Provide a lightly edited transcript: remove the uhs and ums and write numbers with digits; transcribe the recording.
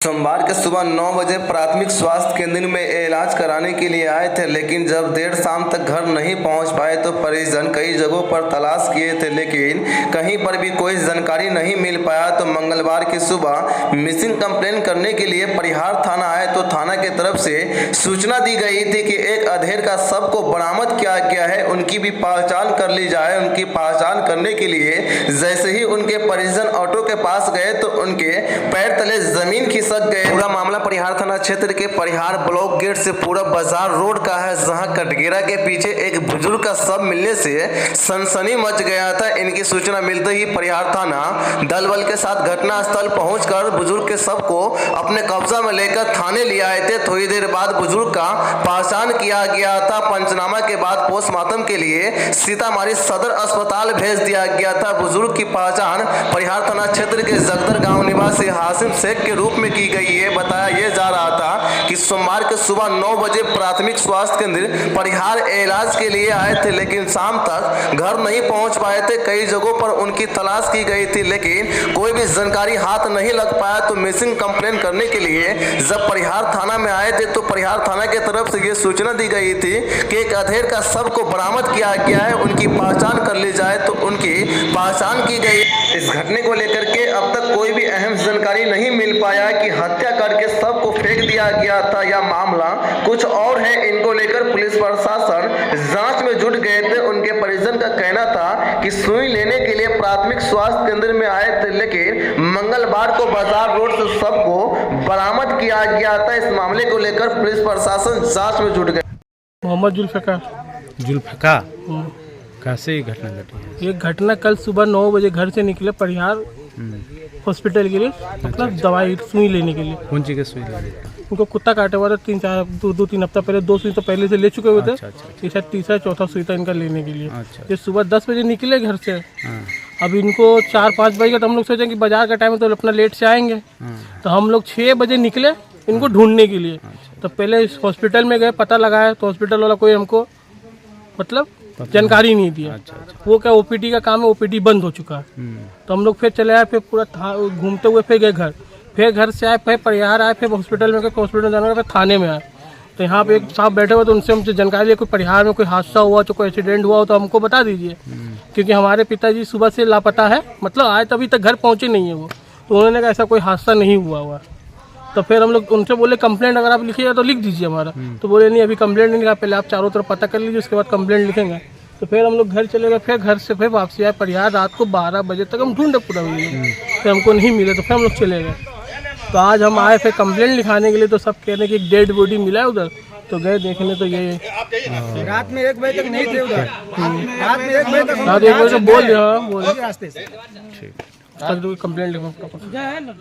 सोमवार के सुबह 9 बजे प्राथमिक स्वास्थ्य केंद्र में इलाज कराने के लिए आए थे, लेकिन जब देर शाम तक घर नहीं पहुंच पाए तो परिजन कई जगहों पर तलाश किए थे, लेकिन कहीं पर भी कोई जानकारी नहीं मिल पाया। तो मंगलवार की सुबह मिसिंग कंप्लेंट करने के लिए परिहार थाना आए तो थाना की तरफ से सूचना दी गई थी कि एक अधेड़ का शव को बरामद किया गया है, उनकी भी पहचान कर ली जाए। उनकी पहचान करने के लिए जैसे ही उनके परिजन ऑटो के पास गए तो उनके पैर तले जमीन खिसक गए। पूरा मामला परिहार थाना क्षेत्र के परिहार ब्लॉक गेट से पूरा बाजार रोड का है, जहां कटघेरा के पीछे एक बुजुर्ग का शव मिलने से सनसनी मच गया था। इनकी सूचना मिलते ही परिहार थाना दल बल के साथ घटना स्थल पहुंचकर बुजुर्ग के शव को अपने कब्जा में लेकर थाने ले आए थे। थोड़ी देर बाद बुजुर्ग का पहचान किया गया था। पंचनामा के बाद पोस्टमार्टम के लिए सीतामढ़ी सदर अस्पताल भेज दिया गया था। बुजुर्ग की पहचान परिहार थाना क्षेत्र के जगदर गांव निवासी हासिम शेख के रूप में की गई है। बताया यह जा रहा था कि सोमवार के सुबह 9 बजे प्राथमिक स्वास्थ्य केंद्र परिहार इलाज के लिए आए थे, लेकिन शाम तक घर नहीं पहुंच पाए थे। कई जगहों पर उनकी तलाश की गई थी, लेकिन कोई भी जानकारी हाथ नहीं लग पाया। तो मिसिंग कंप्लेंट करने के लिए जब परिहार थाना में आए थे तो परिहार थाना की तरफ से यह सूचना दी गई थी कि एक अधेड़ का शव को बरामद किया गया है, उनकी पहचान कर ली जाए। तो उनकी पहचान की गई। इस घटने को लेकर के अब तक कोई भी अहम जानकारी नहीं मिल पाया कि हत्या करके शव को फेंक दिया गया था या मामला कुछ और है। इनको लेकर पुलिस प्रशासन जांच में जुट गए थे। उनके परिजन का कहना था कि सुई लेने के लिए प्राथमिक स्वास्थ्य केंद्र में आए थे, लेकिन मंगलवार को बाजार रोड से शव को बरामद किया गया था। इस मामले को लेकर पुलिस प्रशासन जांच में जुट गए। मोहम्मद जुल्फिकार कैसे ये घटना घटी है? ये घटना कल सुबह 9 बजे घर से निकले परिहार हॉस्पिटल के लिए अपना दवाई सुई लेने के लिए। कौन सी की सुई लगी? उनको कुत्ता काटे हुआ था 3 हफ्ता पहले। 2 सुई तो पहले से ले चुके हुए थे। अच्छा। तीसरा चौथा सुई था इनका लेने के लिए। अच्छा। ये सुबह 10 बजे निकले घर से। अब इनको 4-5 बजे का, तो हम लोग सोचे कि बाजार का टाइम है तो अपना लेट से आएंगे। तो हम लोग 6 बजे निकले इनको ढूंढने के लिए। तो पहले हॉस्पिटल में गए, पता लगाया तो हॉस्पिटल वाला कोई हमको मतलब जानकारी नहीं दिया। अच्छा। वो क्या ओपीडी का काम है, ओपीडी बंद हो चुका है। तो हम लोग फिर चले आए, फिर पूरा घूमते हुए फिर गए घर। फिर घर से आए, फिर परिहार आए, फिर हॉस्पिटल में गए, हॉस्पिटल जाना फिर थाने में आए। तो यहाँ पे एक साहब बैठे हुए तो उनसे हमसे जानकारी है कोई परिहार में कोई हादसा हुआ तो कोई एक्सीडेंट हुआ हो तो हमको बता दीजिए, क्योंकि हमारे पिताजी सुबह से लापता है, मतलब आए तभी तक घर पहुँचे नहीं है वो। तो उन्होंने कहा ऐसा कोई हादसा नहीं हुआ। तो फिर हम लोग उनसे बोले कंप्लेंट अगर आप लिखिएगा तो लिख दीजिए हमारा। तो बोले नहीं अभी कंप्लेंट नहीं लिखा, पहले आप चारों तरफ पता कर लीजिए उसके बाद कंप्लेंट लिखेंगे। तो फिर हम लोग घर चले गए। फिर घर से फिर वापसी आए परिहार। रात को 12 बजे तक हम ढूंढे पूरा मिले, फिर हमको नहीं मिले तो फिर हम लोग चले गए। तो आज हम आए फिर कंप्लेंट लिखाने के लिए, तो सब कह रहे हैं कि एक डेड बॉडी मिला है उधर। तो गए देखने तो ये रात में 1 बजे तक नहीं थे उधर। रात में 1 बजे तक बोल रहे रास्ते से कंप्लेंट लिखा।